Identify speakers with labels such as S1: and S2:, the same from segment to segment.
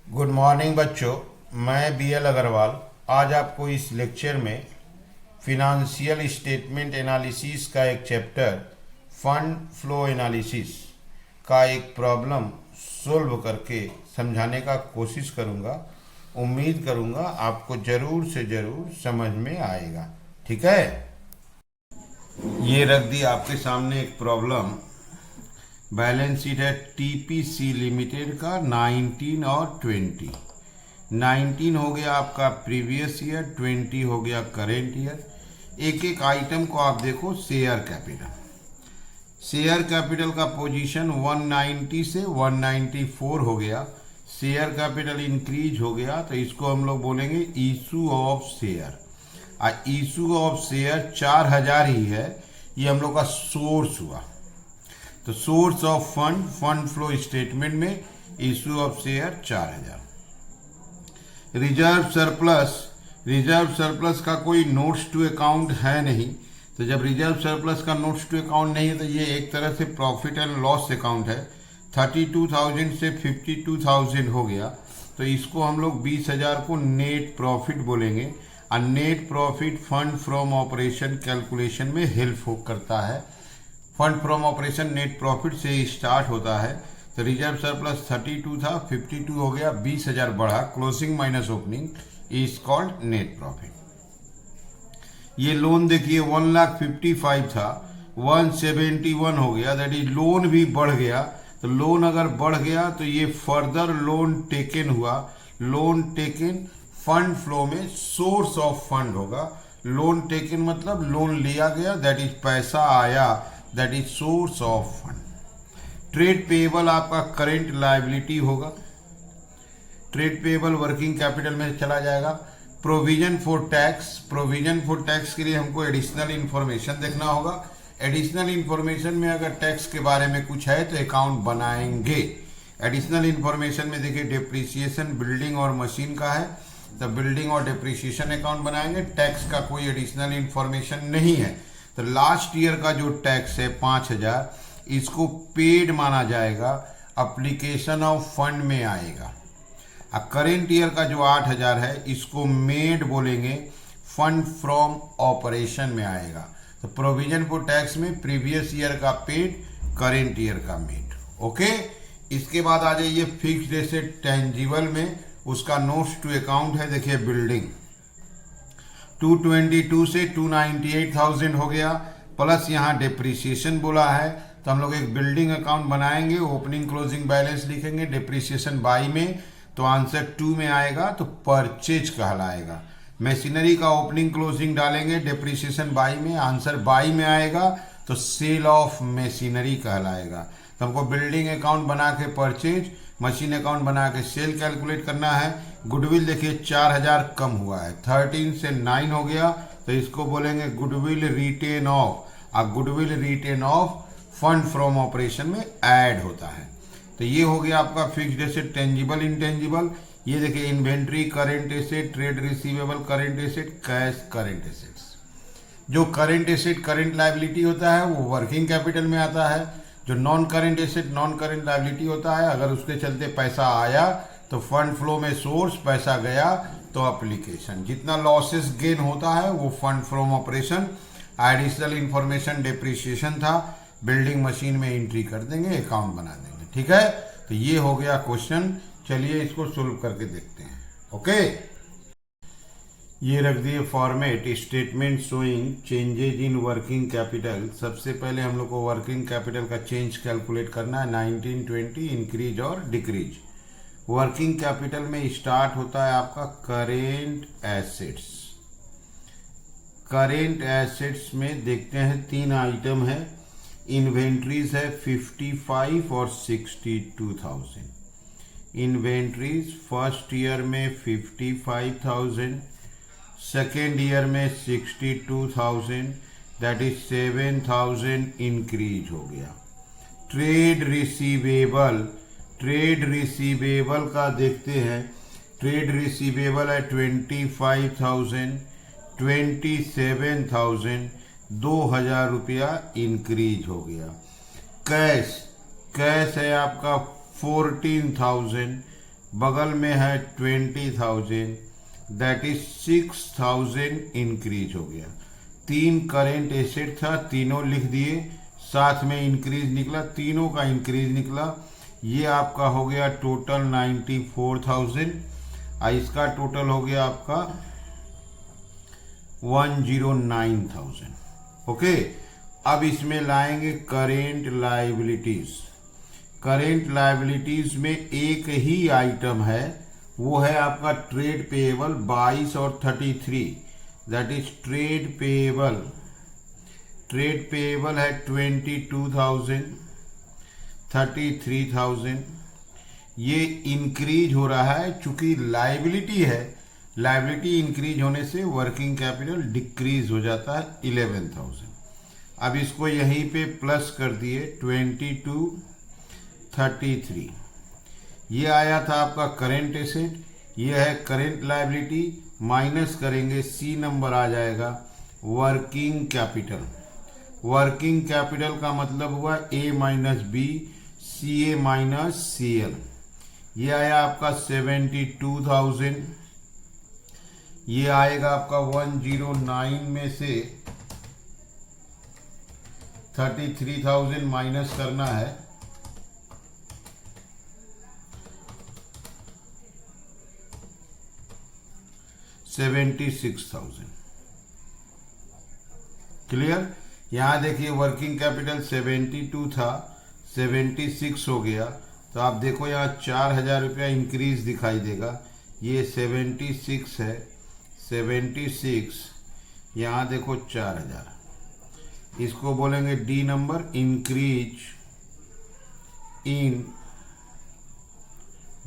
S1: Good morning बच्चों। मैं B L Agarwal आज आपको इस लेक्चर में फिनंशियल स्टेटमेंट एनालिसिस का एक चैप्टर फंड फ्लो एनालिसिस का एक प्रॉब्लम सोल्व करके समझाने का कोशिश करूंगा। उम्मीद करूंगा आपको ज़रूर से ज़रूर समझ में आएगा। ठीक है, ये रख दी आपके सामने एक प्रॉब्लम। बैलेंस शीट है टीपीसी लिमिटेड का 19 और 20। 19 हो गया आपका प्रीवियस ईयर, 20 हो गया करेंट ईयर। एक एक आइटम को आप देखो। शेयर कैपिटल का पोजीशन 190 से 194 हो गया। शेयर कैपिटल इंक्रीज हो गया तो इसको हम लोग बोलेंगे issue of share. Issue of share 4000 ही है, ये हम लोग का सोर्स हुआ। तो source of fund flow statement में issue of share 4000। Reserve surplus का कोई नोट्स टू अकाउंट है नहीं, तो जब रिजर्व सरप्लस का नोट्स टू अकाउंट नहीं है तो ये एक तरह से प्रॉफिट एंड लॉस अकाउंट है। 32,000 से 52,000 हो गया, तो इसको हम लोग 20,000 को नेट प्रॉफिट बोलेंगे। और net profit fund from operation calculation में हेल्प करता है। Fund from operation net profit से स्टार्ट होता है। तो रिजर्व सरप्लस 32 था, 52 हो गया, 20,000 बढ़ा, closing minus opening is called net profit. ये लोन देखिए 1,55,000 था, 171 हो गया, दैट इज लोन भी बढ़ गया। तो लोन अगर बढ़ गया तो ये फर्दर लोन टेकन हुआ। लोन टेकन फंड फ्लो में सोर्स ऑफ फंड होगा। लोन टेकन मतलब लोन लिया गया, दैट इज पैसा आया, that is source of fund. Trade payable आपका करेंट लायबिलिटी होगा। ट्रेड पेएबल वर्किंग कैपिटल में चला जाएगा। प्रोविजन फॉर टैक्स के लिए हमको एडिशनल इंफॉर्मेशन देखना होगा। एडिशनल इंफॉर्मेशन में अगर टैक्स के बारे में कुछ है तो अकाउंट बनाएंगे। एडिशनल इंफॉर्मेशन में देखिए डिप्रिसिएशन बिल्डिंग और मशीन का है, तो बिल्डिंग और डिप्रिसिएशन अकाउंट बनाएंगे। टैक्स का कोई एडिशनल इंफॉर्मेशन नहीं है, तो लास्ट ईयर का जो टैक्स है 5,000, इसको पेड माना जाएगा, अप्लीकेशन ऑफ फंड में आएगा। अब करेंट ईयर का जो 8,000 है इसको मेड बोलेंगे, फंड फ्रॉम ऑपरेशन में आएगा। तो प्रोविजन फॉर टैक्स में प्रीवियस ईयर का पेड, करेंट ईयर का मेड। ओके, इसके बाद आ जाइए फिक्स्ड एसेट टेंजिबल में, उसका नोट्स टू अकाउंट है। देखिए बिल्डिंग 222 से 298,000 हो गया, प्लस यहाँ डिप्रिसिएशन बोला है, तो हम लोग एक बिल्डिंग अकाउंट बनाएंगे। ओपनिंग क्लोजिंग बैलेंस लिखेंगे, डिप्रिसिएशन बाई में, तो आंसर 2 में आएगा, तो परचेज कहलाएगा। मशीनरी का ओपनिंग क्लोजिंग डालेंगे, डिप्रिसिएशन बाई में, आंसर बाई में आएगा, तो सेल ऑफ मशीनरी कहलाएगा। तो हमको बिल्डिंग अकाउंट बना के परचेज, मशीन अकाउंट बना के सेल कैलकुलेट करना है। गुडविल देखिए 4,000 कम हुआ है, 13 से 9 हो गया, तो इसको बोलेंगे गुडविल रिटेन ऑफ। और goodwill written off fund from operation में ऐड होता है। तो ये हो गया आपका फिक्स्ड एसेट टेंजिबल इंटेंजिबल। ये देखिए inventory current asset, trade receivable current asset, cash current assets. जो करेंट एसेट करंट लायबिलिटी होता है वो वर्किंग कैपिटल में आता है। जो non current asset non current liability होता है, अगर उसके चलते पैसा आया तो फंड फ्लो में सोर्स, पैसा गया तो एप्लीकेशन। जितना लॉसेस गेन होता है वो fund from operation. Additional information depreciation था, बिल्डिंग मशीन में एंट्री कर देंगे, अकाउंट बना देंगे। ठीक है, तो ये हो गया क्वेश्चन। चलिए इसको सोल्व करके देखते हैं। ओके, ये रख दिए format statement showing changes in working capital. सबसे पहले हम लोग को वर्किंग कैपिटल का चेंज कैलकुलेट करना है, 19, 20, इंक्रीज और डिक्रीज। वर्किंग कैपिटल में स्टार्ट होता है आपका करेंट एसेट्स। करेंट एसेट्स में देखते हैं 3 आइटम है। इन्वेंट्रीज है 55 और 62,000। इन्वेंट्रीज फर्स्ट ईयर में 55,000, सेकेंड ईयर में 62,000, दैट इज 7,000 इंक्रीज हो गया। ट्रेड रिसीवेबल का देखते हैं। ट्रेड रिसीवेबल है 25,000, 27,000, 2,000 रुपया इंक्रीज हो गया। कैश है आपका 14,000, बगल में है 20,000, दैट इज 6,000 इंक्रीज हो गया। 3 करेंट एसेट था, तीनों लिख दिए, साथ में इंक्रीज निकला, तीनों का इंक्रीज निकला। ये आपका हो गया टोटल 94,000 और इसका टोटल हो गया आपका 109,000। ओके, अब इसमें लाएंगे करेंट लायबिलिटीज। करेंट लायबिलिटीज में एक ही आइटम है, वो है आपका ट्रेड पेएबल 22 और 33, that is trade payable. Trade payable है 22,000, 33,000। ये इंक्रीज हो रहा है, चूंकि लायबिलिटी है, लायबिलिटी इंक्रीज होने से वर्किंग कैपिटल डिक्रीज हो जाता है 11,000। अब इसको यहीं पे प्लस कर दिए 22, 33। ये आया था आपका करेंट एसेट, ये है करेंट लायबिलिटी, माइनस करेंगे सी नंबर आ जाएगा वर्किंग कैपिटल। वर्किंग कैपिटल का मतलब हुआ ए माइनस बी, सी ए माइनस सी एल। ये आया आपका 72,000। ये आएगा आपका 109 में से 33,000 माइनस करना है, $76,000। क्लियर? यहां देखिए वर्किंग कैपिटल 72 था, 76 हो गया, तो आप देखो यहाँ 4,000 रुपया इंक्रीज दिखाई देगा। ये 76 है, 76, यहाँ देखो 4,000, इसको बोलेंगे D number, increase in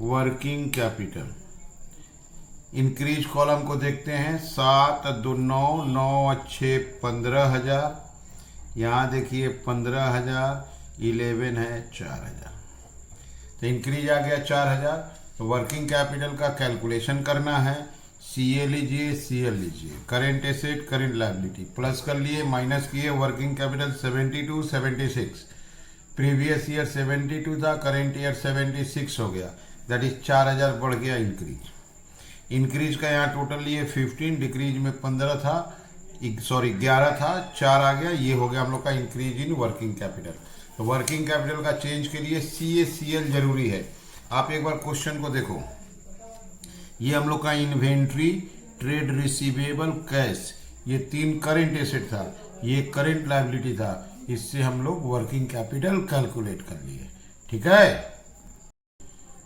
S1: working capital. Increase column को देखते हैं, 7 2 9, 9 6 15,000, यहाँ देखिए 15,000, 11 है 4,000, तो इंक्रीज आ गया 4,000। तो वर्किंग कैपिटल का कैलकुलेशन करना है, सी ए लीजिए, सी एल लीजिए, current asset, current liability, plus कर लिए, माइनस किए, वर्किंग कैपिटल 72, 76, प्रीवियस ईयर 72 था, करेंट ईयर 76 हो गया, दैट इज 4,000 बढ़ गया इंक्रीज। इंक्रीज का यहाँ टोटल लिए 15, डिक्रीज में 15 था, 11 था, 4 आ गया, ये हो गया हम लोग का इंक्रीज इन वर्किंग कैपिटल। तो वर्किंग कैपिटल का चेंज के लिए सी ए सी एल जरूरी है। आप एक बार क्वेश्चन को देखो, ये हम लोग का इन्वेंट्री, ट्रेड रिसीवेबल, कैश, ये 3 करेंट एसेट था, ये करेंट लायबिलिटी था, इससे हम लोग वर्किंग कैपिटल कैलकुलेट कर लिए। ठीक है,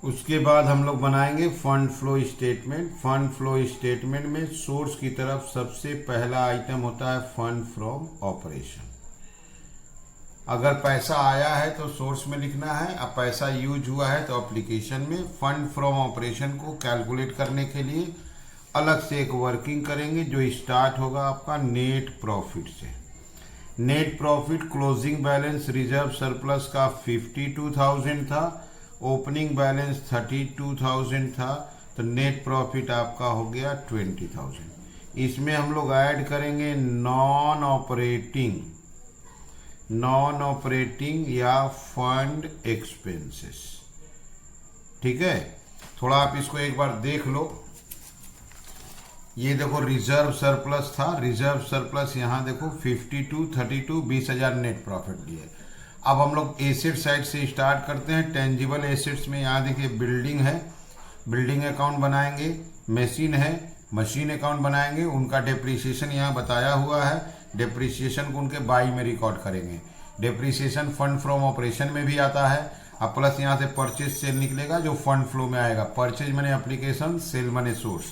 S1: उसके बाद हम लोग बनाएंगे fund flow statement. Fund flow statement में सोर्स की तरफ सबसे पहला आइटम होता है फंड फ्रॉम ऑपरेशन। अगर पैसा आया है तो सोर्स में लिखना है, अब पैसा यूज हुआ है तो एप्लीकेशन में। फंड फ्रॉम ऑपरेशन को कैलकुलेट करने के लिए अलग से एक वर्किंग करेंगे जो स्टार्ट होगा आपका नेट प्रॉफिट से। Net profit closing balance reserve surplus का 52,000 था, ओपनिंग बैलेंस 32,000 था, तो नेट प्रॉफिट आपका हो गया 20,000। इसमें हम लोग ऐड करेंगे नॉन ऑपरेटिंग या फंड एक्सपेंसेस। ठीक है, थोड़ा आप इसको एक बार देख लो। ये देखो रिजर्व सरप्लस था, रिजर्व सरप्लस यहाँ देखो 52, 32, 20,000 नेट प्रॉफिट लिए। अब हम लोग एसेट साइड से स्टार्ट करते हैं। टेंजिबल एसेट्स में यहाँ देखिए बिल्डिंग है, बिल्डिंग अकाउंट बनाएंगे, मशीन है, मशीन अकाउंट बनाएंगे, उनका डेप्रीसिएशन यहाँ बताया हुआ है, डेप्रीसिएशन को उनके बाई में रिकॉर्ड करेंगे। डेप्रीसिएशन फंड फ्रॉम ऑपरेशन में भी आता है। अब प्लस यहाँ से परचेज सेल निकलेगा जो फंड फ्लो में आएगा, purchase money application, sale money source.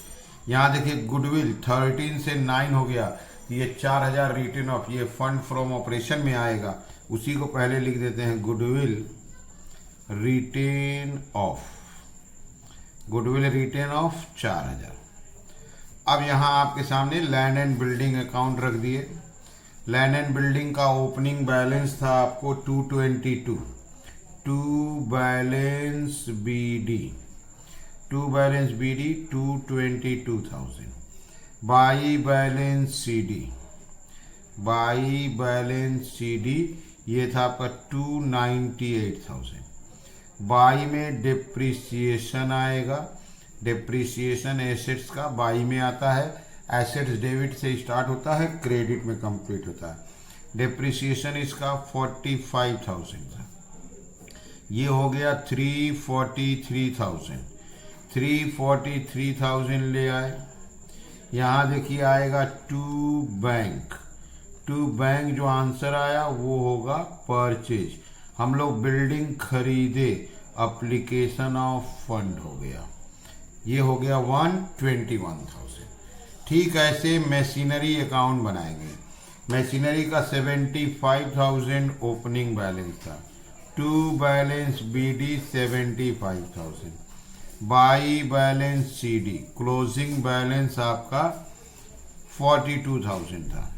S1: यहाँ देखिए गुडविल 13 से 9 हो गया, ये 4,000 रिटर्न ऑफ, ये फंड फ्रॉम ऑपरेशन में आएगा, उसी को पहले लिख देते हैं goodwill written off, goodwill written off 4,000। अब यहाँ आपके सामने लैंड एंड बिल्डिंग अकाउंट रख दिए। लैंड एंड बिल्डिंग का ओपनिंग बैलेंस था आपको 222, to balance BD 222,000, by balance CD ये था आपका 298,000। बाई में डिप्रिसिएशन आएगा, डिप्रिसिएशन एसेट्स का बाई में आता है, एसेट्स डेबिट से स्टार्ट होता है, क्रेडिट में कंप्लीट होता है। डिप्रिसिएशन इसका 45,000 था, ये हो गया 343,000, 343,000 ले आए। यहाँ देखिए आएगा टू बैंक, टू बैंक जो आंसर आया वो होगा परचेज। हम लोग बिल्डिंग खरीदे, अप्लीकेशन ऑफ फंड हो गया, ये हो गया 121,000। ठीक ऐसे मशीनरी अकाउंट बनाएंगे। मशीनरी का 75,000 ओपनिंग बैलेंस था, to balance BD 75,000, by balance CD, closing balance आपका 42,000 था।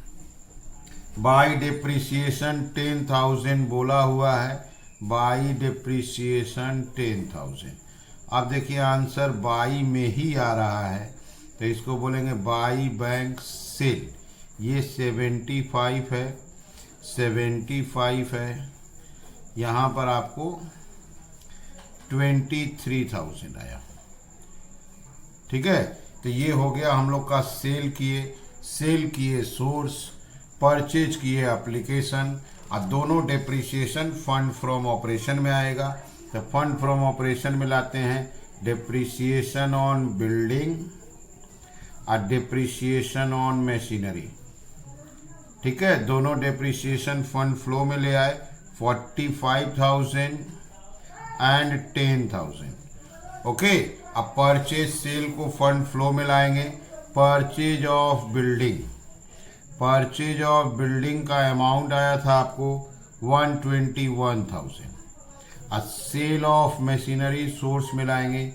S1: बाई डिप्रिसिएशन 10,000 बोला हुआ है, बाई डिप्रिसिएशन 10,000। अब देखिए आंसर बाई में ही आ रहा है, तो इसको बोलेंगे बाई बैंक सेल। ये 75 है, 75 है, यहाँ पर आपको 23,000 आया। ठीक है, तो ये हो गया हम लोग का सेल किए सोर्स, परचेज किए एप्लीकेशन, और दोनों डिप्रिसिएशन फंड फ्रॉम ऑपरेशन में आएगा। तो फंड फ्रॉम ऑपरेशन में लाते हैं डिप्रिसिएशन ऑन बिल्डिंग और डिप्रिसिएशन ऑन मशीनरी। ठीक है, दोनों डिप्रिसिएशन फंड फ्लो में ले आए, 45,000 एंड 10,000। ओके, अब परचेज सेल को फंड फ्लो में लाएंगे। Purchase of building, purchase of building का अमाउंट आया था आपको 121,000। और सेल ऑफ मशीनरी सोर्स में लाएंगे,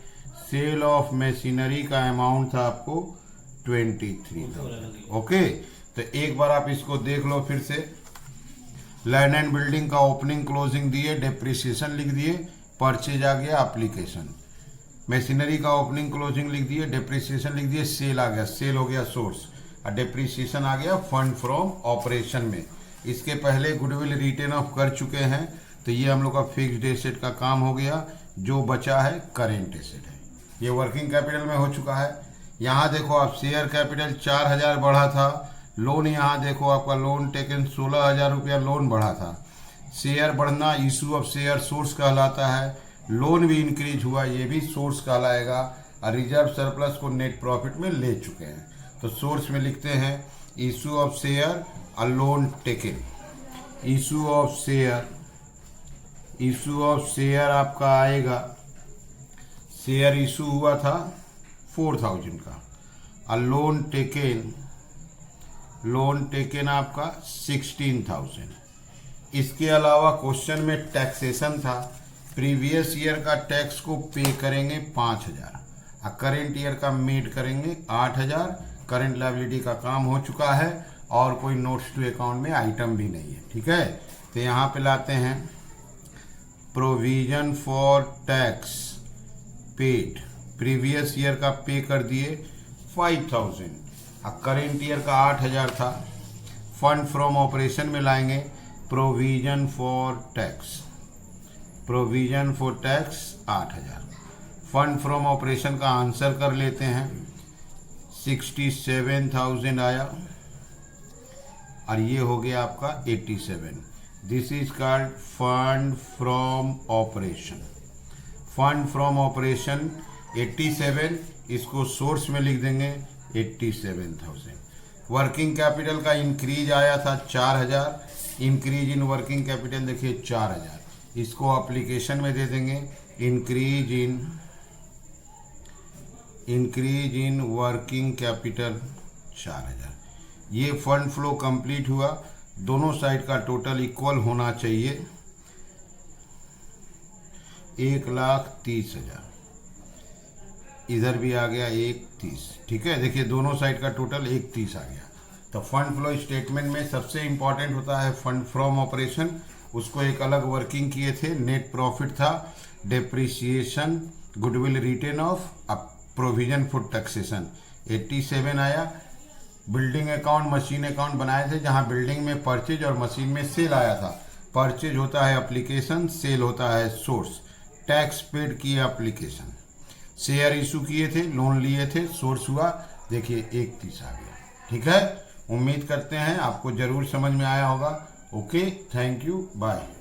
S1: सेल ऑफ मशीनरी का अमाउंट था आपको 23,000। ओके, तो एक बार आप इसको देख लो फिर से। लैंड एंड बिल्डिंग का ओपनिंग क्लोजिंग दिए, डिप्रिसिएशन लिख दिए, परचेज आ गया एप्लीकेशन। मशीनरी का ओपनिंग क्लोजिंग लिख दिए, डिप्रिसिएशन लिख दिए, सेल आ गया, सेल हो गया सोर्स, और डिप्रिसिएशन आ गया फंड फ्रॉम ऑपरेशन में। इसके पहले गुडविल रिटेन ऑफ कर चुके हैं, तो ये हम लोग का फिक्स्ड एसेट का काम हो गया। जो बचा है करेंट एसेट है, ये वर्किंग कैपिटल में हो चुका है। यहाँ देखो आप शेयर कैपिटल 4,000 बढ़ा था, लोन यहाँ देखो आपका लोन टेकन 16,000 रुपया लोन बढ़ा था। शेयर बढ़ना इशू ऑफ शेयर सोर्स कहलाता है, लोन भी इंक्रीज हुआ, ये भी सोर्स कहलाएगा। और रिजर्व सरप्लस को नेट प्रॉफिट में ले चुके हैं, तो सोर्स में लिखते हैं इशू ऑफ शेयर और loan taken. Issue of share, issue of share आपका आएगा, शेयर इशू हुआ था 4,000 का, और लोन टेकन आपका 16,000। इसके अलावा क्वेश्चन में टैक्सेशन था, प्रीवियस ईयर का टैक्स को पे करेंगे 5,000 और करेंट ईयर का मेड करेंगे 8,000। करंट लायबिलिटी का काम हो चुका है और कोई नोट्स टू अकाउंट में आइटम भी नहीं है। ठीक है, तो यहाँ पे लाते हैं provision for tax paid, previous year का पे कर दिए 5,000 और करेंट ईयर का 8,000 था। फंड फ्रॉम ऑपरेशन में लाएंगे provision for tax, provision for tax 8,000। Fund from operation का आंसर कर लेते हैं, 67,000 आया और ये हो गया आपका 87। This is called fund from operation. Fund from operation 87, इसको सोर्स में लिख देंगे 87,000। वर्किंग कैपिटल का इंक्रीज आया था 4,000, इंक्रीज इन वर्किंग कैपिटल देखिए 4,000, इसको एप्लीकेशन में दे देंगे इंक्रीज इन वर्किंग कैपिटल 4,000। ये फंड फ्लो कंप्लीट हुआ, दोनों साइड का टोटल इक्वल होना चाहिए 1,30,000। इधर भी आ गया 1,30,000। ठीक है, देखिए दोनों साइड का टोटल 1,30,000 आ गया। तो फंड फ्लो स्टेटमेंट में सबसे इंपॉर्टेंट होता है फंड फ्रॉम ऑपरेशन, उसको एक अलग वर्किंग किए थे। नेट प्रॉफिट था, depreciation, goodwill written off, provision for taxation 87 आया। बिल्डिंग अकाउंट, मशीन अकाउंट बनाए थे जहां बिल्डिंग में परचेज और मशीन में सेल आया था। परचेज होता है एप्लीकेशन, सेल होता है सोर्स। टैक्स पेड की एप्लीकेशन, शेयर इशू किए थे, लोन लिए थे, सोर्स हुआ, देखिए 31 आ गया। ठीक है, उम्मीद करते हैं आपको जरूर समझ में आया होगा। Okay, thank you, bye.